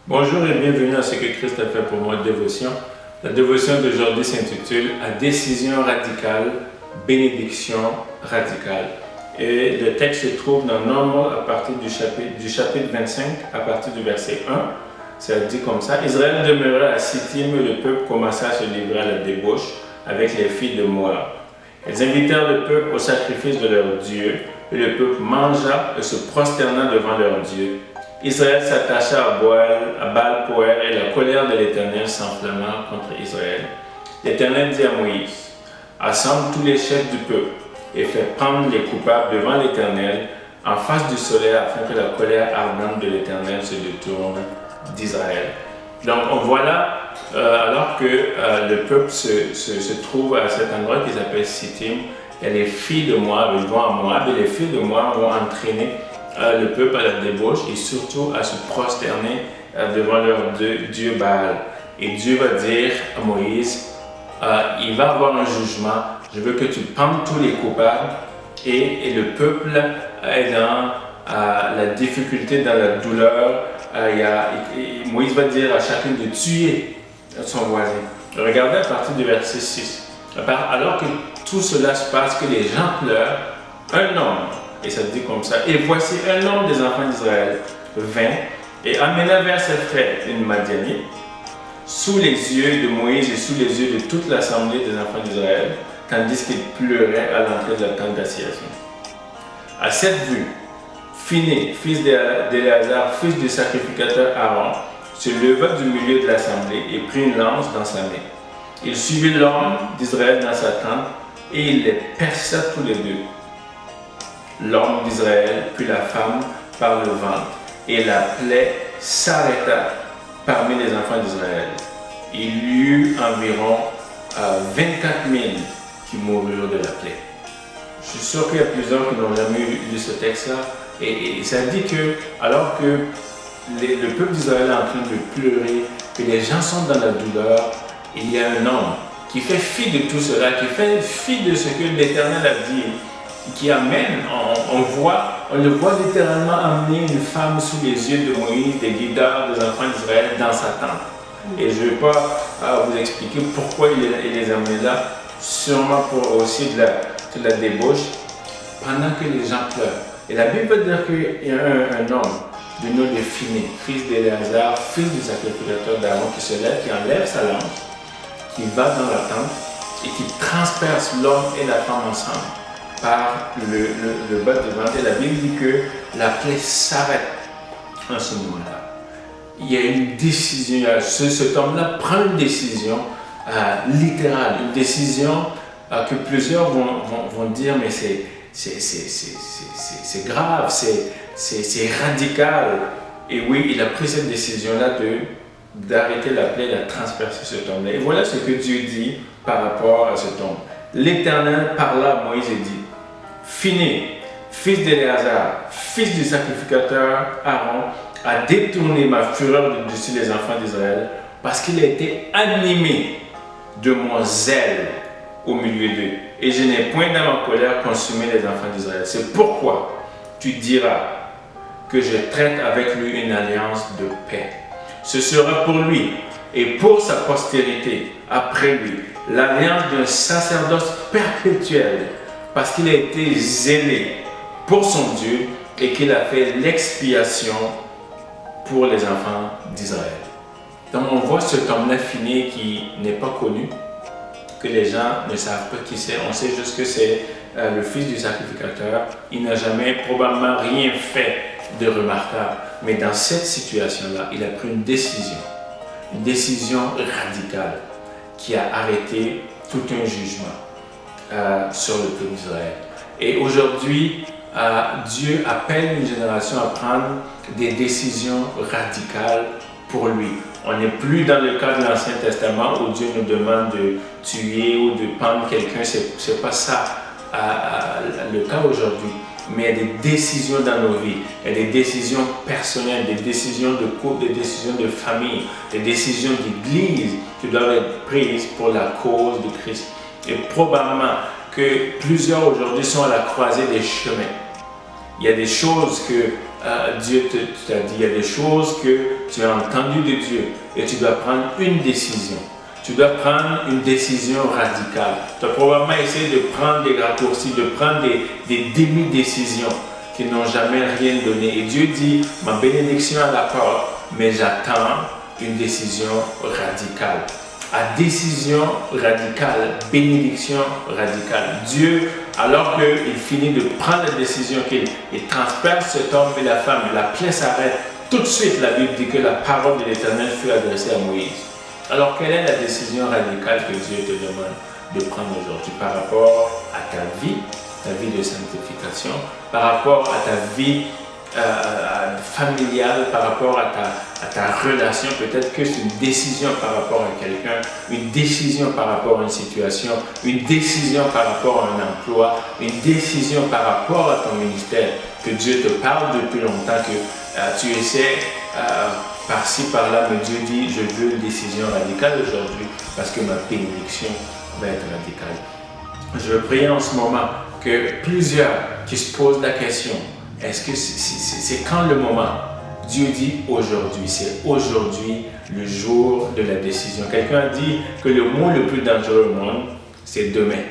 Bonjour et bienvenue à ce que Christ a fait pour moi, dévotion. La dévotion d'aujourd'hui s'intitule « À décision radicale, bénédiction radicale ». Et le texte se trouve dans Nombre à partir du chapitre 25, à partir du verset 1. Ça dit comme ça: « Israël demeura à Sittim et le peuple commença à se livrer à la débauche avec les filles de Moab. Ils invitèrent le peuple au sacrifice de leur Dieu, et le peuple mangea et se prosterna devant leur Dieu. Israël s'attacha à Baal-Poer et la colère de l'Éternel s'enflamma contre Israël. L'Éternel dit à Moïse: « Assemble tous les chefs du peuple et fais prendre les coupables devant l'Éternel en face du soleil afin que la colère ardente de l'Éternel se détourne d'Israël. » Donc on voit là, alors que le peuple se trouve à cet endroit qui s'appelle Sittim, et les filles de Moab, ils vont à Moab et les filles de Moab vont entraîner le peuple à la débauche et surtout à se prosterner devant leur Dieu Baal. Et Dieu va dire à Moïse, il va avoir un jugement, je veux que tu prennes tous les coupables, et le peuple est dans la difficulté, dans la douleur. Moïse va dire à chacun de tuer son voisin. Regardez à partir du verset 6. Alors que tout cela se passe, que les gens pleurent, un homme, et ça dit comme ça: « Et voici un homme des enfants d'Israël vint et amena vers ses frères une Madianite, sous les yeux de Moïse et sous les yeux de toute l'assemblée des enfants d'Israël, tandis qu'il pleurait à l'entrée de la tente d'assignation. À cette vue, Phiné, fils d'Éléazar, fils du sacrificateur Aaron, se leva du milieu de l'assemblée et prit une lance dans sa main. Il suivit l'homme d'Israël dans sa tente et il les perça tous les deux. L'homme d'Israël puis la femme par le ventre, et la plaie s'arrêta parmi les enfants d'Israël. Il y eut environ 24 000 qui moururent de la plaie. Je suis sûr qu'il y a plusieurs qui n'ont jamais lu ce texte-là, et ça dit que, alors que le peuple d'Israël est en train de pleurer, que les gens sont dans la douleur, il y a un homme qui fait fi de tout cela, qui fait fi de ce que l'Éternel a dit, qui amène, on le voit littéralement amener une femme sous les yeux de Moïse, des leaders des enfants d'Israël, dans sa tente. Et je ne vais pas vous expliquer pourquoi il les a amenés là, sûrement pour aussi de la débauche, pendant que les gens pleurent. Et la Bible veut dire qu'il y a un homme du nom de Phiné, fils d'Éléazar, fils du sacrificateur d'Aaron, qui se lève, qui enlève sa lance, qui va dans la tente et qui transperce l'homme et la femme ensemble par le bas du ventre. Et la Bible dit que la plaie s'arrête en ce moment-là. Il y a une décision, cet homme-là prend une décision littérale, une décision que plusieurs vont dire, mais c'est grave, c'est radical. Et oui, il a pris cette décision-là d'arrêter la plaie, de transpercer cet homme-là. Et voilà ce que Dieu dit par rapport à cet homme. L'Éternel parla à Moïse et dit: « Phiné, fils d'Éléazar, fils du sacrificateur Aaron, a détourné ma fureur de dessus les enfants d'Israël, parce qu'il a été animé de mon zèle au milieu d'eux, et je n'ai point dans ma colère consumé les enfants d'Israël. C'est pourquoi tu diras que je traite avec lui une alliance de paix. Ce sera pour lui et pour sa postérité après lui l'alliance d'un sacerdoce perpétuel, parce qu'il a été zélé pour son Dieu et qu'il a fait l'expiation pour les enfants d'Israël. » Donc on voit cet homme-là Phiné qui n'est pas connu, que les gens ne savent pas qui c'est. On sait juste que c'est le fils du sacrificateur. Il n'a jamais probablement rien fait de remarquable. Mais dans cette situation-là, il a pris une décision radicale qui a arrêté tout un jugement sur le peuple d'Israël. Et aujourd'hui, Dieu appelle une génération à prendre des décisions radicales pour lui. On n'est plus dans le cas de l'Ancien Testament où Dieu nous demande de tuer ou de pendre quelqu'un. C'est pas ça le cas aujourd'hui. Mais il y a des décisions dans nos vies. Il y a des décisions personnelles, des décisions de couple, des décisions de famille, des décisions d'église qui doivent être prises pour la cause de Christ. Et probablement que plusieurs aujourd'hui sont à la croisée des chemins. Il y a des choses que Dieu t'a dit, il y a des choses que tu as entendues de Dieu et tu dois prendre une décision. Tu dois prendre une décision radicale. Tu as probablement essayé de prendre des raccourcis, de prendre des demi-décisions qui n'ont jamais rien donné. Et Dieu dit, ma bénédiction à la porte, mais j'attends une décision radicale. À décision radicale, bénédiction radicale. Dieu, alors qu'il finit de prendre la décision qu'il transperce cet homme et la femme, la plaie s'arrête. Tout de suite, la Bible dit que la parole de l'Éternel fut adressée à Moïse. Alors, quelle est la décision radicale que Dieu te demande de prendre aujourd'hui par rapport à ta vie de sanctification, par rapport à ta vie familiale, par rapport à ta relation? Peut-être que c'est une décision par rapport à quelqu'un, une décision par rapport à une situation, une décision par rapport à un emploi, une décision par rapport à ton ministère, que Dieu te parle depuis longtemps, que tu essaies par-ci, par-là, mais Dieu dit, je veux une décision radicale aujourd'hui parce que ma bénédiction va être radicale. Je veux prier en ce moment que plusieurs qui se posent la question, est-ce que c'est quand le moment? Dieu dit aujourd'hui, c'est aujourd'hui le jour de la décision. Quelqu'un a dit que le mot le plus dangereux au monde, c'est demain.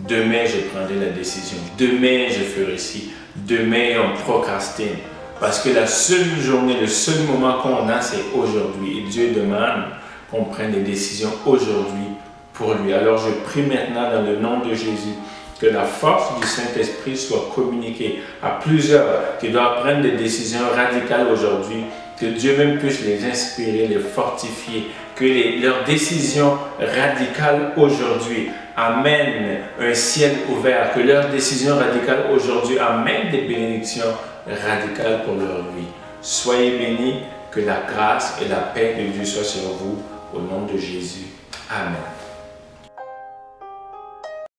Demain, je prendrai la décision. Demain, je ferai ci. Demain, on procrastine. Parce que la seule journée, le seul moment qu'on a, c'est aujourd'hui. Et Dieu demande qu'on prenne des décisions aujourd'hui pour lui. Alors je prie maintenant dans le nom de Jésus que la force du Saint-Esprit soit communiquée à plusieurs qui doivent prendre des décisions radicales aujourd'hui. Que Dieu même puisse les inspirer, les fortifier. Que leurs décisions radicales aujourd'hui amènent un ciel ouvert. Que leurs décisions radicales aujourd'hui amènent des bénédictions radicales pour leur vie. Soyez bénis, que la grâce et la paix de Dieu soient sur vous, au nom de Jésus. Amen.